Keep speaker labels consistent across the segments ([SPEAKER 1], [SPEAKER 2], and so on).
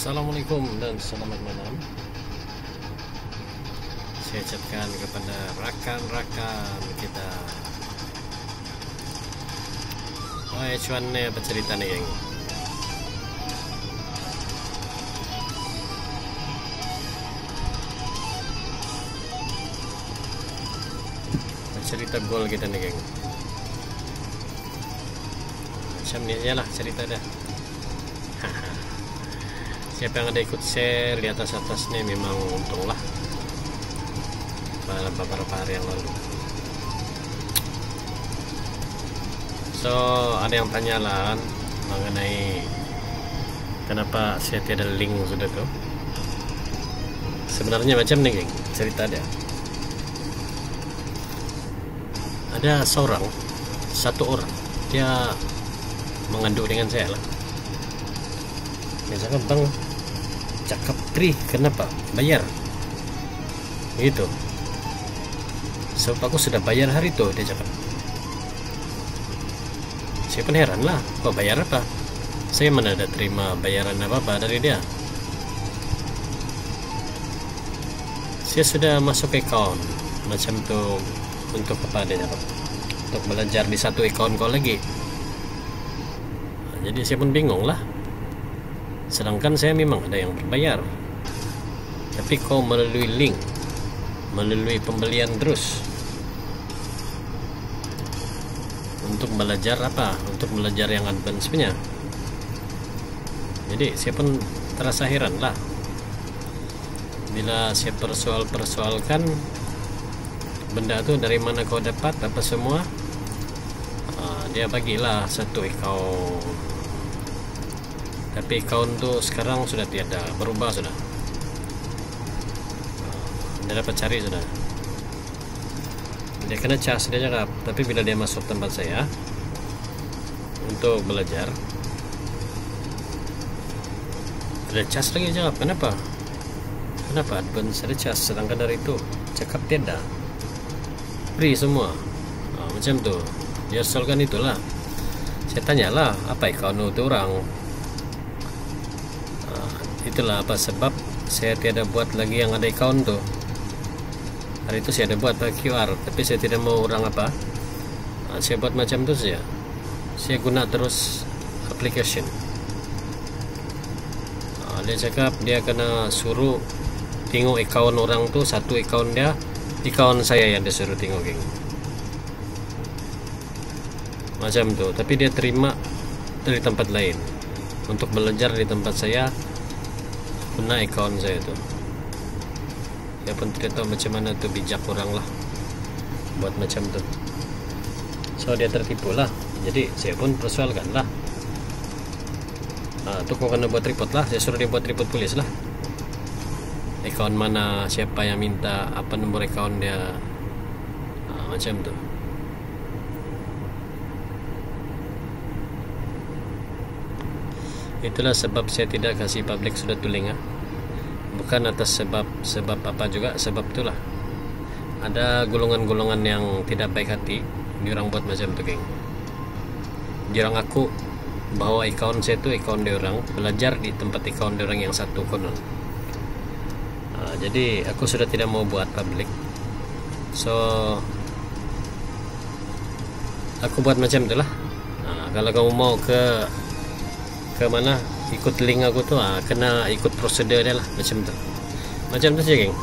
[SPEAKER 1] Assalamualaikum dan selamat malam. Saya ucapkan kepada rakan-rakan kita. Wahai cuan ni apa cerita nih geng? Cerita gol kita nih geng. Macam ni aja lah cerita dah. Siapa yang ada ikut share di atas nih memang untung lah pada beberapa hari yang lalu. So ada yang tanya lah mengenai kenapa saya tiada link sudah tuh. Sebenarnya macam nih geng, cerita dia. Ada satu orang dia mengandung dengan saya lah. Dia cakap, bang, cakap free, kenapa? Bayar gitu. Sebab aku sudah bayar hari itu, dia cakap. Saya pun heran lah, kok bayar apa? Saya mana ada terima bayaran apa-apa dari dia. Saya sudah masuk account macam tu untuk apa dia cakap, untuk belajar di satu account kau lagi. Jadi saya pun bingung lah. Sedangkan saya memang ada yang berbayar, tapi kau melalui link, melalui pembelian terus untuk belajar apa? Untuk belajar yang advance punya. Jadi saya pun terasa heran lah bila saya persoalkan benda tu dari mana kau dapat apa semua. Dia bagilah satu account, tapi account tu sekarang sudah tiada, berubah sudah. Dia dapat cari sudah. Dia kena cas dia cakap, tapi bila dia masuk tempat saya untuk belajar, ada cas lagi cakap. Kenapa advance ada cas, sedangkan dari itu cakap tiada, free semua. Macam tu. Dia soalkan itulah. Saya tanyalah apa account itu orang. Itulah apa sebab saya tiada buat lagi yang ada account tu. Hari itu saya ada buat pakai QR, tapi saya tidak mau orang apa. Saya buat macam tu saja. Saya guna terus application. Dia cakap dia kena suruh tengok account orang tu, satu account dia, account saya yang dia suruh tengok geng. Macam tu, tapi dia terima dari tempat lain untuk belajar di tempat saya guna account saya tu. Dia pun tidak tahu macam mana tu bijak orang lah buat macam tu. So dia tertipu lah. Jadi saya pun persoalkan lah. Tu kau kena buat report lah. Saya suruh dia buat report polis lah. Account mana, siapa yang minta, apa nombor account dia, macam tu. Itulah sebab saya tidak kasih public sudah tuling. Bukan atas sebab apa juga, sebab itulah ada golongan-golongan yang tidak baik hati. Diorang buat macam tu geng. Diorang aku bawa account saya tu account diorang, belajar di tempat account diorang yang satu konon. Jadi aku sudah tidak mau buat public. So aku buat macam itulah. Kalau kamu mau ke mana ikut link aku tu, kena ikut prosedur dia lah, macam tu saja geng.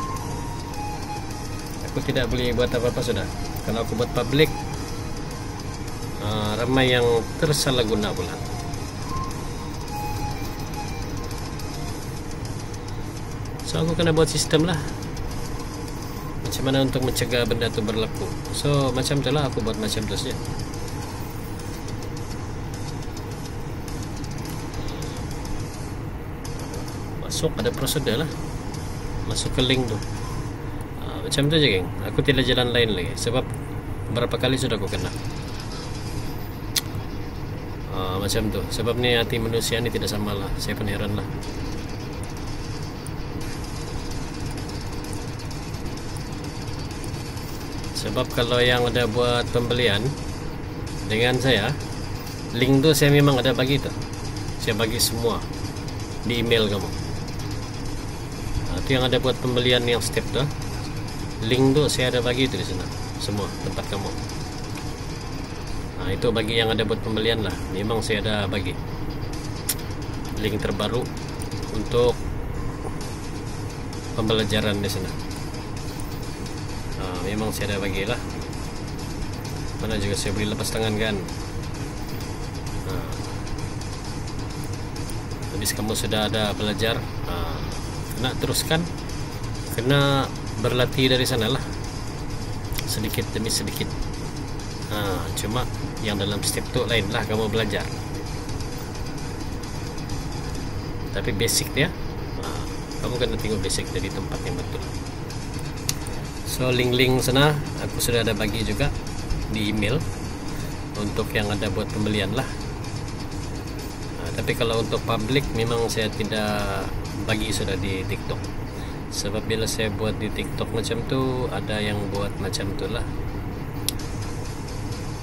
[SPEAKER 1] Aku tidak boleh buat apa-apa sudah. Kalau aku buat public, ramai yang tersalahguna pula. So aku kena buat sistem lah, macam mana untuk mencegah benda tu berlaku. So macam tu lah, aku buat macam tu saja. Masuk, ada prosedur lah, masuk ke link tu. Macam tu je geng. Aku tidak jalan lain lagi, sebab berapa kali sudah aku kena macam tu. Sebab ni hati manusia ni tidak sama lah. Saya pun heran lah. Sebab kalau yang ada buat pembelian dengan saya, link tu saya memang ada bagi tu. Saya bagi semua di email kamu. Itu yang ada buat pembelian yang step tuh. Link tuh saya ada bagi itu di sana. Semua tempat kamu. Nah, itu bagi yang ada buat pembelian lah. Memang saya ada bagi link terbaru untuk pembelajaran di sana. Nah, memang saya ada bagi lah. Mana juga saya beli lepas tangan kan. Nah, habis kamu sudah ada belajar, kena teruskan, kena berlatih dari sana lah, sedikit demi sedikit. Cuma yang dalam step tu lain lah kamu belajar, tapi basic dia, kamu kena tengok basic dari tempat yang betul. So link-link sana aku sudah ada bagi juga di email untuk yang ada buat pembelian lah. Tapi kalau untuk public memang saya tidak bagi sudah di TikTok, sebab bila saya buat di TikTok macam tu, ada yang buat macam tu lah.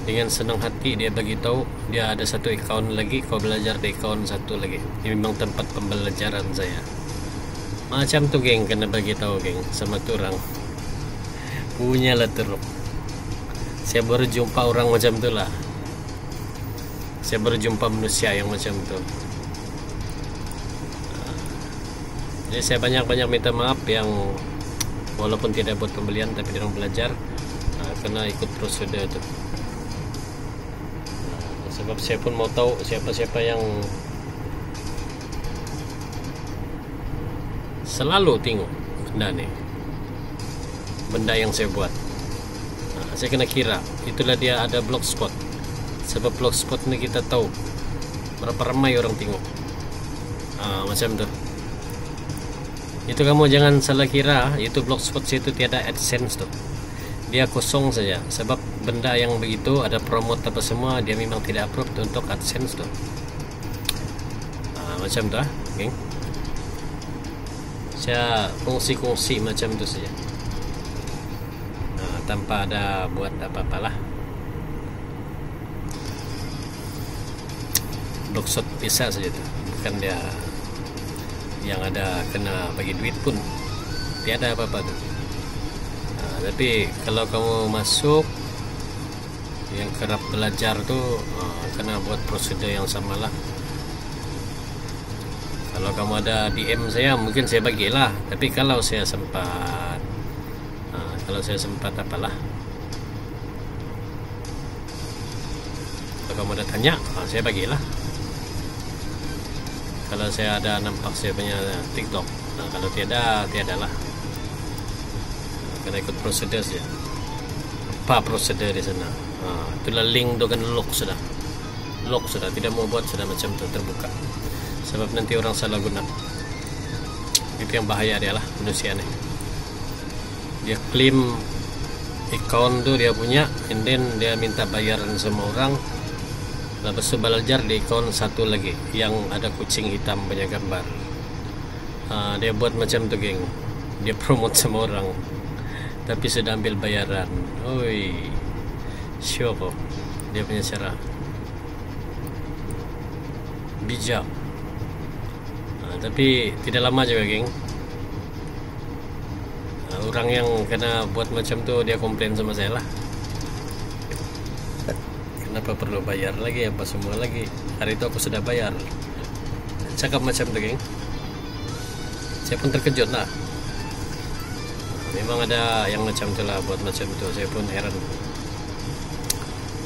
[SPEAKER 1] Dengan senang hati dia bagi tahu dia ada satu account lagi, kau belajar di account satu lagi. Ini memang tempat pembelajaran saya. Macam tu geng, kena bagi tahu geng sama tu orang. Punya lah teruk. Saya baru jumpa orang macam tu lah. Saya baru jumpa manusia yang macam tu. Jadi saya banyak-banyak minta maaf yang walaupun tidak buat pembelian tapi dia orang belajar, kena ikut prosedur tu. Sebab saya pun mau tahu siapa-siapa yang selalu tengok benda ni, benda yang saya buat. Saya kena kira itulah dia ada blogspot. Sebab blogspot ni kita tahu berapa ramai orang tengok. Macam tu. Itu kamu jangan salah kira, itu blogspot saya itu tiada AdSense tu. Dia kosong saja. Sebab benda yang begitu ada promote apa semua, dia memang tidak approved untuk AdSense tu. Macam tu geng. Saya kongsi-kongsi macam tu saja, tanpa ada buat apa-apalah. Blogspot bisa saja tu, bukan dia yang ada kena bagi duit pun, tiada apa-apa tu. Tapi kalau kamu masuk yang kerap belajar tu, kena buat prosedur yang sama lah. Kalau kamu ada DM saya, mungkin saya bagilah. Tapi kalau saya sempat, apalah, kalau kamu ada tanya, saya bagilah. Kalau saya ada nampak saya punya TikTok, kalau tiada lah. Kena ikut prosedur saja. Apa prosedur di sana? Itulah link tu kan lock sudah, tidak mau buat sudah macam tu terbuka. Sebab nanti orang salah guna. Itu yang bahaya dia lah manusia ni. Dia claim account tu dia punya, and then dia minta bayaran sama orang. Lepas tu belajar di account satu lagi yang ada kucing hitam punya gambar. Dia buat macam tu geng. Dia promote sama orang, tapi sudah ambil bayaran. Oi, syok kok dia punya cara bijak. Tapi tidak lama juga geng, orang yang kena buat macam tu dia komplain sama saya lah. Kenapa perlu bayar lagi, apa semua lagi. Hari itu aku sudah bayar. Cakap macam tu geng. Saya pun terkejut lah. Memang ada yang macam tu lah, buat macam tu. Saya pun heran.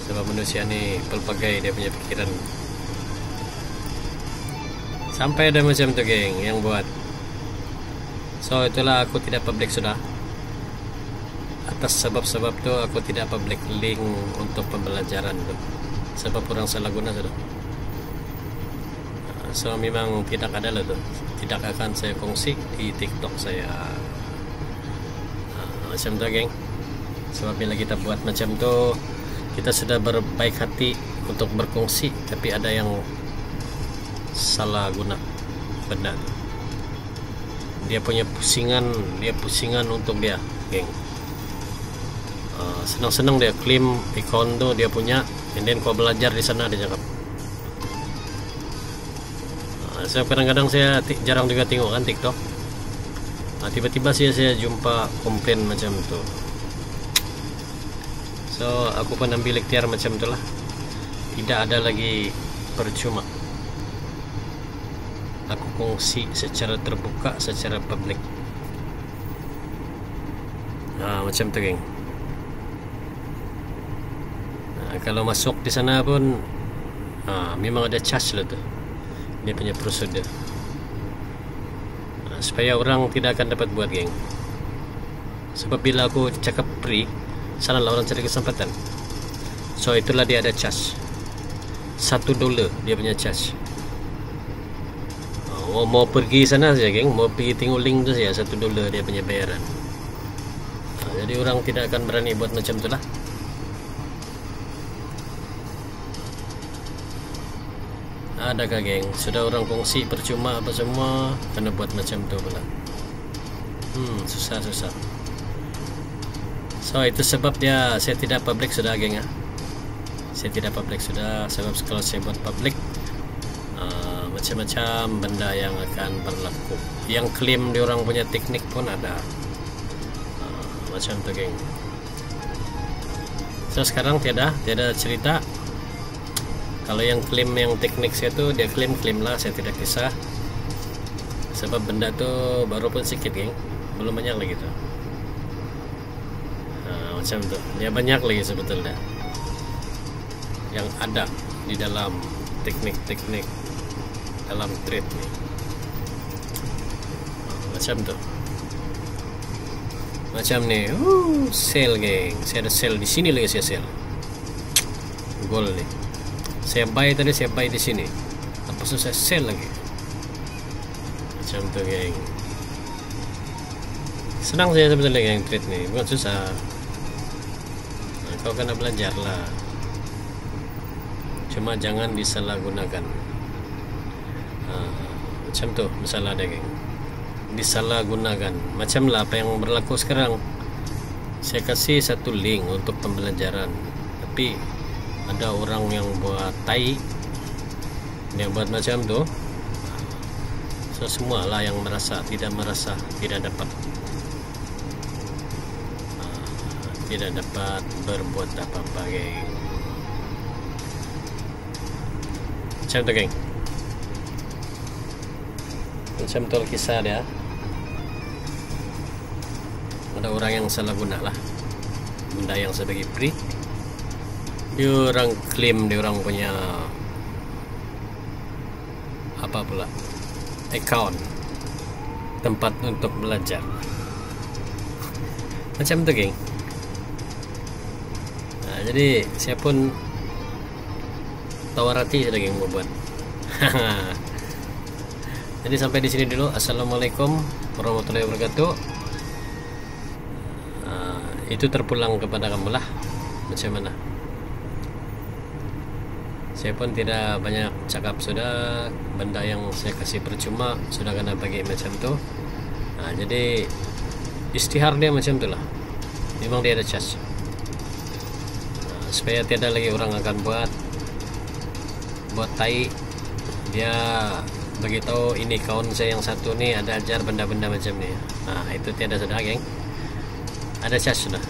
[SPEAKER 1] Sebab manusia ni pelbagai dia punya pikiran. Sampai ada macam tu geng yang buat. So itulah aku tidak public sudah. Atas sebab-sebab tu aku tidak public link untuk pembelajaran tu. Sebab orang salah guna sudah. So memang tidak ada lah tu. Tidak akan saya kongsi di TikTok saya. Macam tu geng. Sebab bila kita buat macam tu, kita sudah berbaik hati untuk berkongsi, tapi ada yang salah guna benda. Dia punya pusingan untuk dia geng. Senang-senang dia claim account tu dia punya, and then kau belajar di sana dia cakap. Saya kadang-kadang saya jarang juga tengok kan TikTok. Tiba-tiba saya jumpa komplain macam tu. So aku pun ambil ikhtiar macam tu lah. Tidak ada lagi percuma. Aku kongsi secara terbuka, secara public. Macam tu geng. Kalau masuk di sana pun memang ada charge lah tu. Dia punya prosedur. Supaya orang tidak akan dapat buat geng. Sebab bila aku cakap free, salah lah orang cari kesempatan. So itulah dia ada charge. $1 dia punya charge. Mau pergi sana saja geng, mau pergi tengok link tu saja $1 dia punya bayaran. Jadi orang tidak akan berani buat macam tu lah. Adakah geng, sudah orang kongsi percuma apa semua, kena buat macam tu pula. Susah. So itu sebab dia saya tidak public sudah geng. Saya tidak public sudah, sebab kalau saya buat public macam-macam benda yang akan berlaku. Yang klaim di orang punya teknik pun ada. Macam tu geng. So sekarang tiada cerita. Kalau yang klaim yang teknik saya tu, dia klaim lah, saya tidak kisah. Sebab benda tu baru pun sikit geng, belum banyak lagi tu. Macam tu, dia banyak lagi sebetulnya yang ada di dalam teknik-teknik dalam trade ni. Macam tu. Macam ni, sell geng. Saya ada sell di sini lagi, saya sell gold ni. Saya buy tadi, saya buy di sini. Lepas tu saya sell lagi. Macam tu geng. Senang saya sebetulnya geng trade ni, bukan susah. Kau kena belajar lah. Cuma jangan disalahgunakan. Macam tu masalah dia geng. Disalahgunakan. Macam lah apa yang berlaku sekarang. Saya kasih satu link untuk pembelajaran, tapi ada orang yang buat tai, yang buat macam tu. So semualah yang merasa tidak dapat berbuat apa-apa geng. Macam tu geng. Macam tu kisah dia. Ada orang yang salah guna lah benda yang sebagai free. Dia orang klaim dia orang punya apa pula, account, tempat untuk belajar. Macam tu geng. Jadi saya pun tawar hati sudah geng buat. Jadi sampai di sini dulu. Assalamualaikum warahmatullahi wabarakatuh. Itu terpulang kepada kamu lah, macam mana. Saya pun tidak banyak cakap sudah. Benda yang saya kasih percuma sudah kena bagi macam tu. Jadi istihar dia macam tu lah. Memang dia ada charge. Supaya tiada lagi orang akan buat tai. Dia beritahu ini kawan saya yang satu ni ada ajar benda-benda macam ni. Itu tiada sudah geng. Ada charge sudah.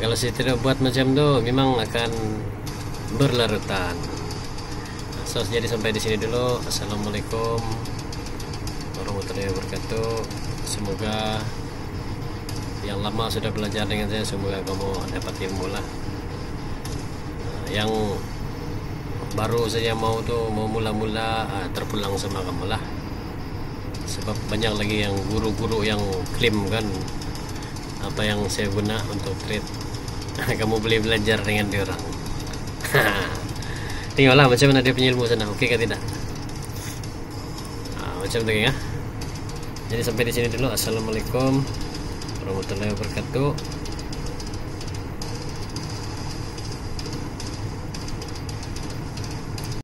[SPEAKER 1] Kalau saya tidak buat macam tu, memang akan berlarutan. So jadi sampai di sini dulu. Assalamualaikum warahmatullahi wabarakatuh. Semoga yang lama sudah belajar dengan saya, semoga kamu dapat ilmu lah. Yang baru saja mau mula-mula, terpulang sama kamu lah. Sebab banyak lagi yang guru-guru yang klaim kan apa yang saya guna untuk trade. Kamu boleh belajar dengan dia orang. Tengoklah macam mana dia punya ilmu sana. Okey ke tidak? Macam tu ya. Jadi sampai di sini dulu. Assalamualaikum warahmatullahi wabarakatuh.